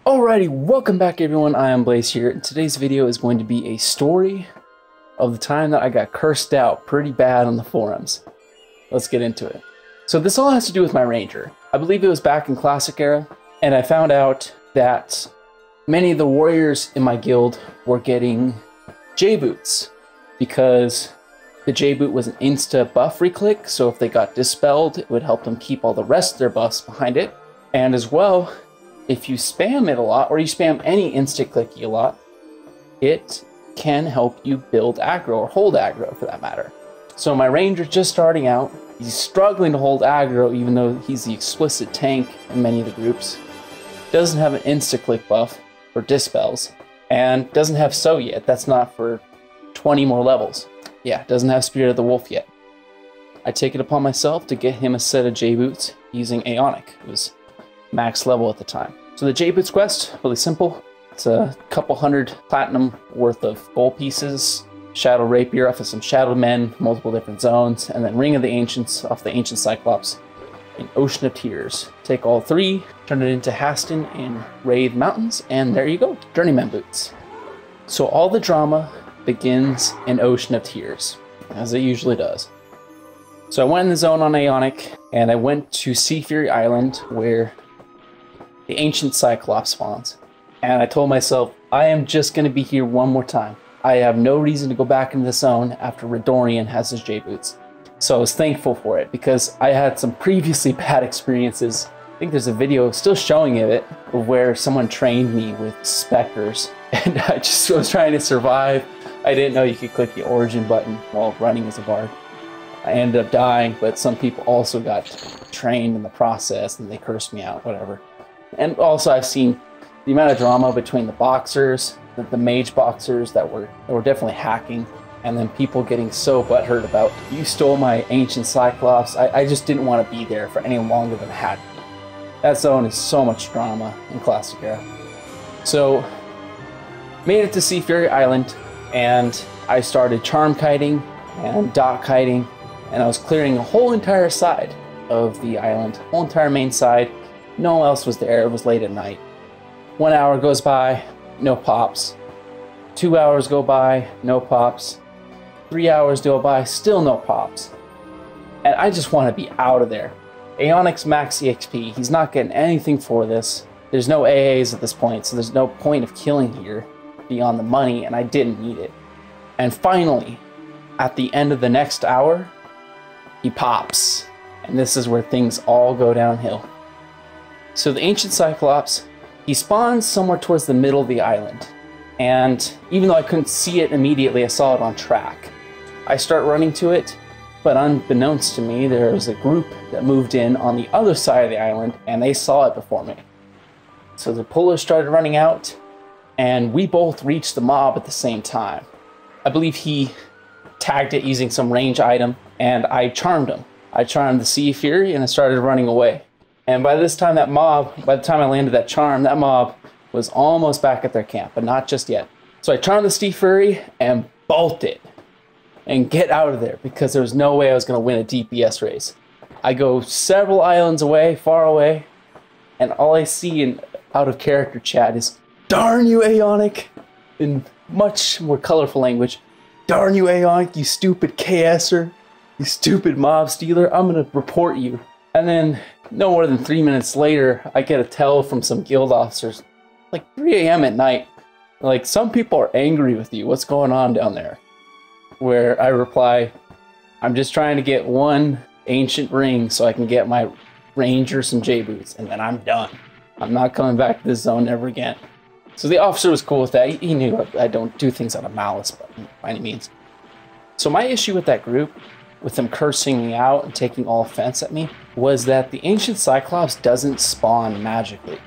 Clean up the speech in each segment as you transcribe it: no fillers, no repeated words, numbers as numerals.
Alrighty, welcome back everyone, I am Blaze here. Today's video is going to be a story of the time that I got cursed out pretty bad on the forums. Let's get into it. So this all has to do with my ranger. I believe it was back in Classic Era, and I found out that many of the warriors in my guild were getting J-boots because the J-boot was an insta buff reclick, so if they got dispelled, it would help them keep all the rest of their buffs behind it. And as well, if you spam it a lot, or you spam any insta-clicky a lot, it can help you build aggro, or hold aggro for that matter. So my ranger's just starting out. He's struggling to hold aggro, even though he's the explicit tank in many of the groups. Doesn't have an insta-click buff for dispels, and doesn't have So yet. That's not for 20 more levels. Yeah, doesn't have Spirit of the Wolf yet. I take it upon myself to get him a set of J-boots using Aeonic. It was max level at the time. So the J-boots quest, really simple. It's a couple hundred platinum worth of gold pieces, Shadow Rapier off of some Shadow Men, multiple different zones, and then Ring of the Ancients off the Ancient Cyclops, and Ocean of Tears. Take all three, turn it into Haston in Wraith Mountains, and there you go, Journeyman boots. So all the drama begins in Ocean of Tears, as it usually does. So I went in the zone on Aeonic, and I went to Sea Fury Island, where the Ancient Cyclops spawns. And I told myself, I am just going to be here one more time. I have no reason to go back into the zone after Redorian has his J-boots. So I was thankful for it, because I had some previously bad experiences. I think there's a video still showing it, where someone trained me with Spectres, and I just was trying to survive. I didn't know you could click the origin button while running as a bard. I ended up dying, but some people also got trained in the process, and they cursed me out, whatever. And also I've seen the amount of drama between the boxers, the mage boxers that were definitely hacking, and then people getting so butthurt about, you stole my Ancient Cyclops. I just didn't want to be there for any longer than I had to be. That zone is so much drama in Classic Era. So, made it to Sea Fury Island, and I started charm kiting and dot kiting, and I was clearing a whole entire side of the island, whole entire main side. No one else was there, it was late at night. 1 hour goes by, no pops. 2 hours go by, no pops. 3 hours go by, still no pops. And I just want to be out of there. Aeonic's max EXP, he's not getting anything for this. There's no AAs at this point, so there's no point of killing here beyond the money, and I didn't need it. And finally, at the end of the next hour, he pops. And this is where things all go downhill. So the Ancient Cyclops, he spawns somewhere towards the middle of the island. And even though I couldn't see it immediately, I saw it on track. I start running to it, but unbeknownst to me, there was a group that moved in on the other side of the island, and they saw it before me. So the pullers started running out, and we both reached the mob at the same time. I believe he tagged it using some range item, and I charmed him. I charmed the Sea Fury, and I started running away. And by this time, by the time I landed that charm, that mob was almost back at their camp, but not just yet. So I charmed the Sea Fury and bolted and get out of there, because there was no way I was going to win a DPS race. I go several islands away, far away, and all I see in out of character chat is, "Darn you, Aeonic," in much more colorful language. "Darn you, Aeonic, you stupid KSer, you stupid mob stealer, I'm going to report you." And then, no more than 3 minutes later, I get a tell from some guild officers, like 3 AM at night, like, "Some people are angry with you, what's going on down there?" Where I reply, "I'm just trying to get one ancient ring so I can get my ranger some J-boots, and then I'm done. I'm not coming back to this zone ever again." So the officer was cool with that. He knew I don't do things out of malice, but by any means. So my issue with that group, with them cursing me out and taking all offense at me, was that the Ancient Cyclops doesn't spawn magically.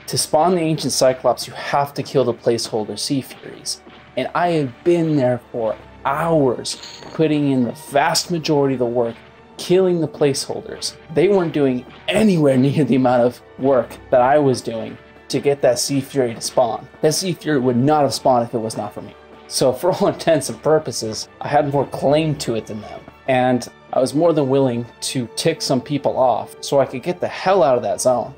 To spawn the Ancient Cyclops, you have to kill the placeholder Sea Furies. And I have been there for hours, putting in the vast majority of the work, killing the placeholders. They weren't doing anywhere near the amount of work that I was doing to get that Sea Fury to spawn. That Sea Fury would not have spawned if it was not for me. So for all intents and purposes, I had more claim to it than them. And I was more than willing to tick some people off so I could get the hell out of that zone.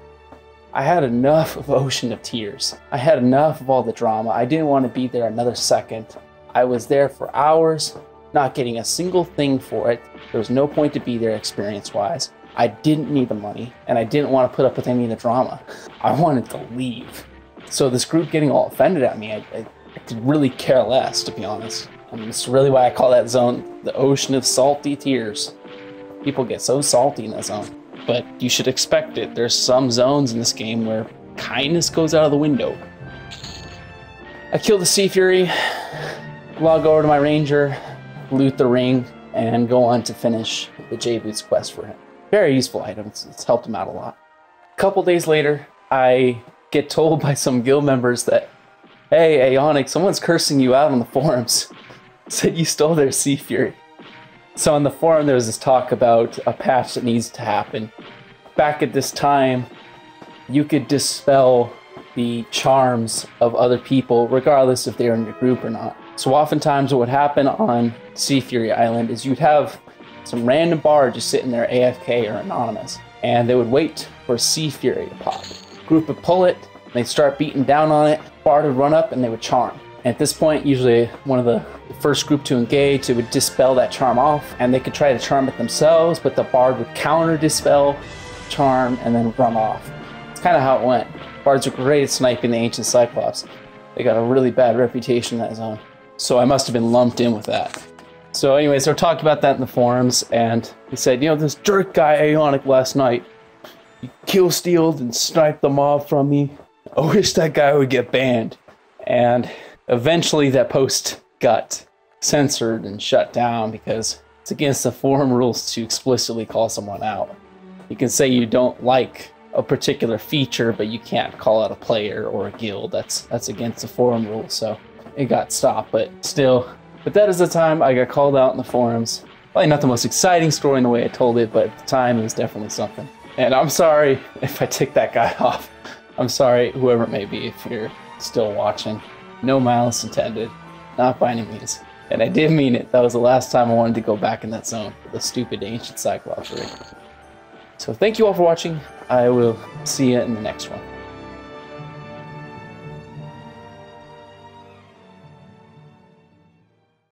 I had enough of Ocean of Tears. I had enough of all the drama. I didn't want to be there another second. I was there for hours, not getting a single thing for it. There was no point to be there experience-wise. I didn't need the money, and I didn't want to put up with any of the drama. I wanted to leave. So this group getting all offended at me, I could really care less, to be honest. And it's really why I call that zone the Ocean of Salty Tears. People get so salty in that zone. But you should expect it. There's some zones in this game where kindness goes out of the window. I kill the Sea Fury, log over to my ranger, loot the ring, and go on to finish the J-Boots quest for him. Very useful item. It's helped him out a lot. A couple days later, I get told by some guild members that, hey, Aeonic, someone's cursing you out on the forums. Said you stole their Sea Fury. So on the forum, there was this talk about a patch that needs to happen. Back at this time, you could dispel the charms of other people, regardless if they're in your group or not. So oftentimes what would happen on Sea Fury Island is you'd have some random bard just sitting there AFK or anonymous, and they would wait for Sea Fury to pop. Group would pull it, and they'd start beating down on it, bard would run up and they would charm. And at this point, usually one of the first group to engage, it would dispel that charm off, and they could try to charm it themselves, but the bard would counter dispel, charm, and then run off. It's kind of how it went. Bards are great at sniping the ancient Cyclops. They got a really bad reputation in that zone. So I must have been lumped in with that. So anyways, they were talking about that in the forums, and he said, you know, this jerk guy Aeonic last night, he kill-stealed and sniped the mob from me. I wish that guy would get banned. And eventually that post got censored and shut down because it's against the forum rules to explicitly call someone out. You can say you don't like a particular feature, but you can't call out a player or a guild. That's against the forum rules, so it got stopped, but still. But that is the time I got called out in the forums. Probably not the most exciting story in the way I told it, but at the time it was definitely something. And I'm sorry if I ticked that guy off. I'm sorry, whoever it may be, if you're still watching. No malice intended. Not by any means. And I did mean it. That was the last time I wanted to go back in that zone for the stupid ancient Cyclops ring. So thank you all for watching. I will see you in the next one.